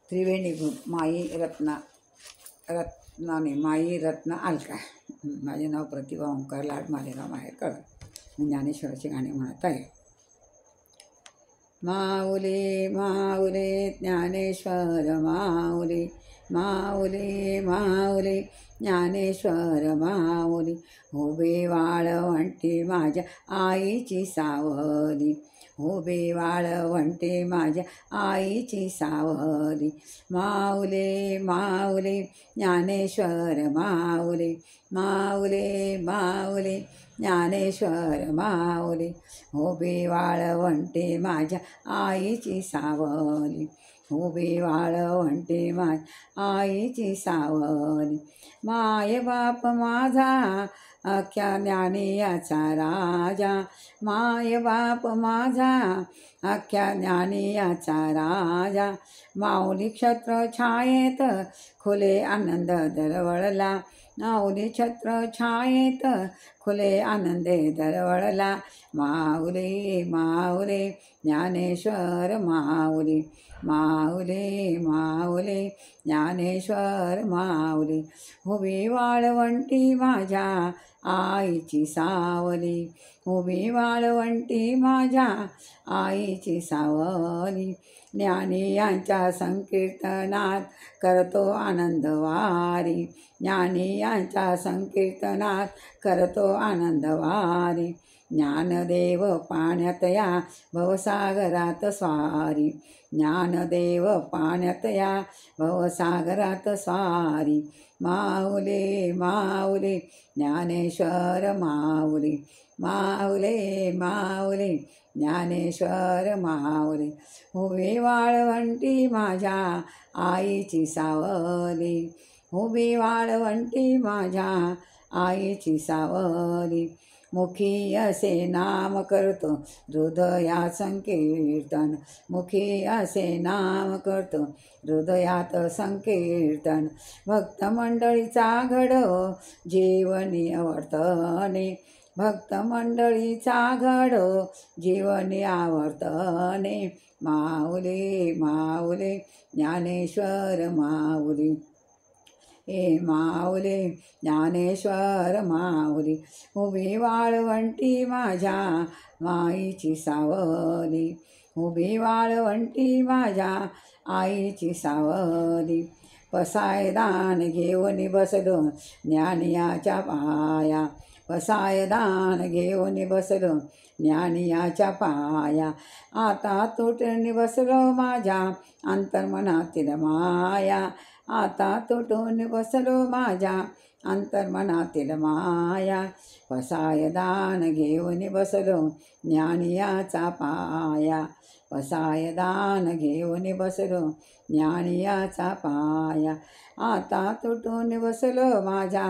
त्रिवेणी माई रत्नाने माई रत्न आलका. माझे नाव प्रतिभा ओंकार लाड, मालेगाव माहेर कळ. मी ज्ञानेश्वराची गाणी म्हणत आहे. माऊली माऊली ज्ञानेश्वर माऊली, माऊली माऊली ज्ञानेश्वर माऊली, उभी वाळवंटी माझ्या आईची सावली, उभी वाळवंटी माझ्या आईची सावली. माऊली माऊली ज्ञानेश्वर माऊली, माऊली माऊली ज्ञानेश्वर माऊली, उभी वाळवंटी माझ्या आईची सावली, उभी वाळवंटी माझ्या आईची सावली. माय बाप माझा अख्ख्या ज्ञानियाचा राजा, माय बाप माझा अख्ख्या ज्ञानियाचा राजा, माऊली छत्र छायेत खुले आनंद दरवळला, माऊली छत्र छायेत खुले आनंदे दरवळला. माऊली माऊली ज्ञानेश्वर माऊली, माऊली माऊली ज्ञानेश्वर माऊली, उभी वाळवंटी माझ्या आईची सावली, उभी वाळवंटी माझ्या आईची सावली. ज्ञानी यांच्या संकीर्तनात करतो आनंद वारी, ज्ञानी यांच्या संकीर्तनात करतो आनंद वारी. ज्ञानदेव पाण्यात या भवसागरात स्वारी, ज्ञानदेव पाण्यात या भवसागरात स्वारी. माऊली माऊली ज्ञानेश्वर माऊली, माऊली माऊली ज्ञानेश्वर माऊली, उभी वाळवंटी माझ्या आईची सावली, उभी वाळवंटी माझ्या आईची सावली. मुखी असे नाम करतो हृदयात संकीर्तन, मुखी असे नाम करतो हृदयात संकीर्तन. भक्त मंडळीचा घडो जीवनी आवर्तने, भक्त मंडळीचा घडो जीवनी आवर्तने. माऊली माऊली ज्ञानेश्वर माऊली, ए माऊली ज्ञानेश्वर माऊली, उभी वाळवंटी माझ्या माईची सावली, उभी वाळवंटी माझ्या आईची सावली. पसायदान घेऊन बसलो ज्ञानियाच्या पाया, पसायदान घेऊन बसलो ज्ञानियाच्या पाया. आता तुटून बसलो माझ्या अंतर्मनातील माया, आता तुटून बसलो माझ्या अंतर्मनातील माया. पसायदान घेऊन बसलो ज्ञानियाचा पाया, पसायदान घेऊन बसलो ज्ञानियाचा पाया. आता तुटून बसलो माझ्या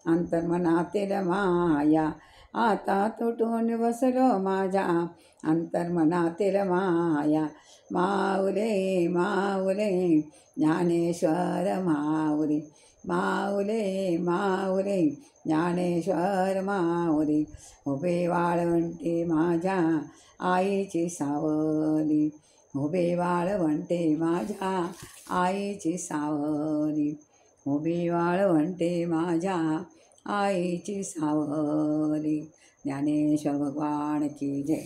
अंतर्मनातील माया, आता तुटून बसलो माझ्या अंतर्मनातील माया. माऊली माऊली ज्ञानेश्वर माऊली, माऊली माऊली ज्ञानेश्वर माऊली, उभी वाळवंटी माझ्या आईची सावली, उभी वाळवंटी माझ्या आईची सावली, उभी वाळवंटी माझ्या आईची सावली. ज्ञानेश्वर भगवान की जय.